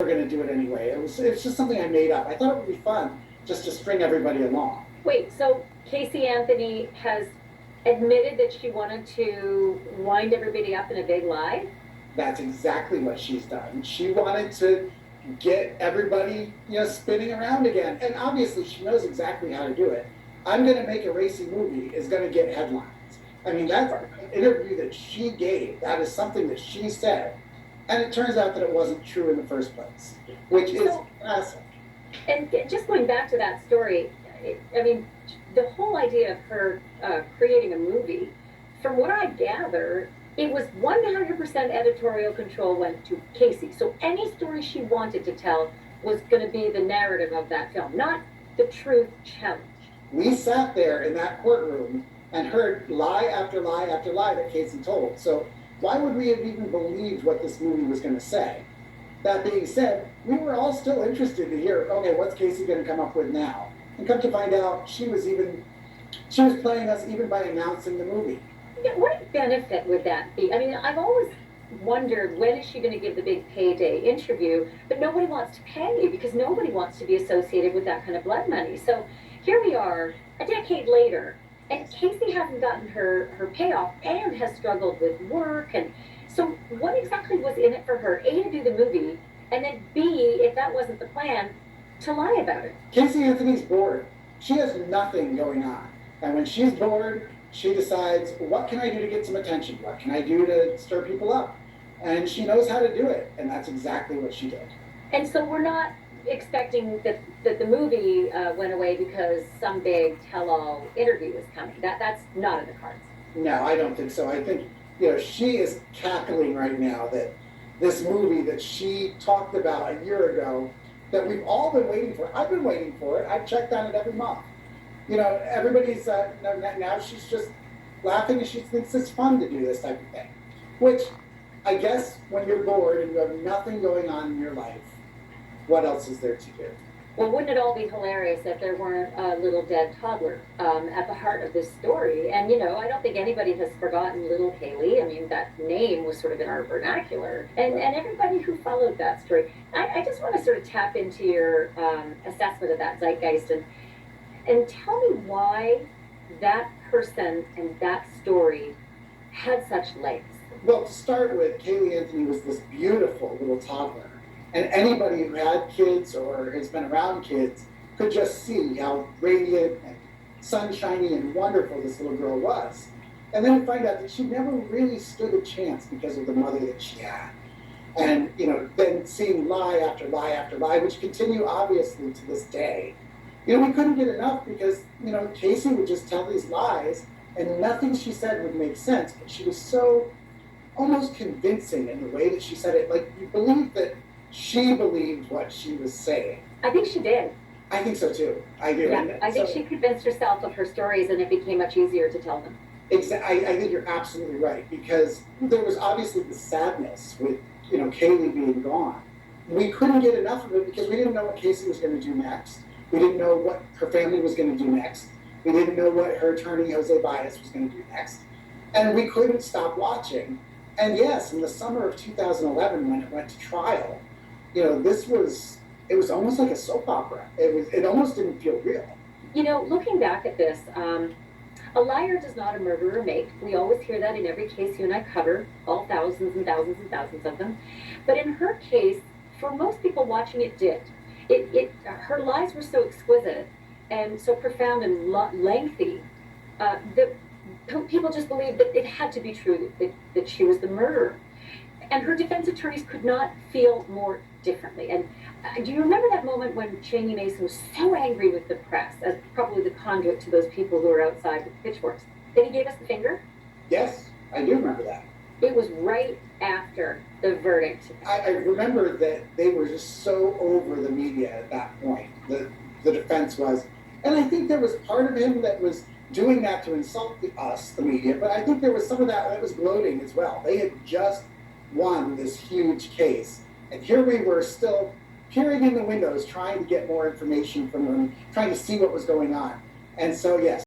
We're going to do it anyway. It's just something I made up. I thought it would be fun just to string everybody along. Wait, so Casey Anthony has admitted that she wanted to wind everybody up in a big lie? That's exactly what she's done. She wanted to get everybody, spinning around again. And obviously she knows exactly how to do it. I'm going to make a racy movie is going to get headlines. I mean, that's an interview that she gave. That is something that she said. And it turns out that it wasn't true in the first place, which is classic. And just going back to that story, I mean, the whole idea of her creating a movie, from what I gather, it was 100% editorial control went to Casey. So any story she wanted to tell was going to be the narrative of that film, not the truth challenge. We sat there in that courtroom and heard lie after lie after lie that Casey told. So why would we have even believed what this movie was going to say? That being said, we were all still interested to hear, okay, what's Casey going to come up with now? And come to find out, she was playing us even by announcing the movie. Yeah, what benefit would that be? I mean, I've always wondered, when is she going to give the big payday interview? But nobody wants to pay because nobody wants to be associated with that kind of blood money. So here we are, a decade later, and Casey hasn't gotten her payoff and has struggled with work. And so what exactly was in it for her? A, to do the movie, and then B, if that wasn't the plan, to lie about it. Casey Anthony's bored. She has nothing going on. And when she's bored, she decides, what can I do to get some attention? What can I do to stir people up? And she knows how to do it. And that's exactly what she did. And so we're not expecting that the movie went away because some big tell-all interview is coming. That's not in the cards. No, I don't think so. I think, she is cackling right now that this movie that she talked about a year ago, that we've all been waiting for. I've been waiting for it. I've checked on it every month. Everybody's, now she's just laughing and she thinks it's fun to do this type of thing. Which, I guess, when you're bored and you have nothing going on in your life, what else is there to do? Well, wouldn't it all be hilarious if there weren't a little dead toddler at the heart of this story? And, I don't think anybody has forgotten little Kaylee. I mean, that name was sort of in our vernacular. And everybody who followed that story. I just want to sort of tap into your assessment of that zeitgeist and tell me why that person and that story had such legs. Well, to start with, Kaylee Anthony was this beautiful little toddler. And anybody who had kids or has been around kids could just see how radiant and sunshiny and wonderful this little girl was. And then find out that she never really stood a chance because of the mother that she had. And, then seeing lie after lie after lie, which continue obviously to this day. We couldn't get enough because, Casey would just tell these lies and nothing she said would make sense. But she was so almost convincing in the way that she said it. Like, you believe that she believed what she was saying. I think she did. I think so too. I do. Yeah, I think she convinced herself of her stories and it became much easier to tell them. Exactly. I think you're absolutely right because there was obviously the sadness with, Kaylee being gone. We couldn't get enough of it because we didn't know what Casey was going to do next. We didn't know what her family was going to do next. We didn't know what her attorney, Jose Baez, was going to do next. And we couldn't stop watching. And yes, in the summer of 2011, when it went to trial, it was almost like a soap opera. It almost didn't feel real. Looking back at this, a liar does not a murderer make. We always hear that in every case you and I cover, all thousands and thousands and thousands of them. But in her case, for most people watching it did. Her lies were so exquisite and so profound and lengthy that people just believed that it had to be true, that she was the murderer. And her defense attorneys could not feel more differently. And do you remember that moment when Cheney Mason was so angry with the press, as probably the conduit to those people who were outside with pitchforks, that he gave us the finger? Yes, I do remember that. It was right after the verdict. I remember that they were just so over the media at that point, the defense was. And I think there was part of him that was doing that to insult us, the media, but I think there was some of that was gloating as well. They had just won this huge case. And here we were still peering in the windows, trying to get more information from them, trying to see what was going on. And so, yes,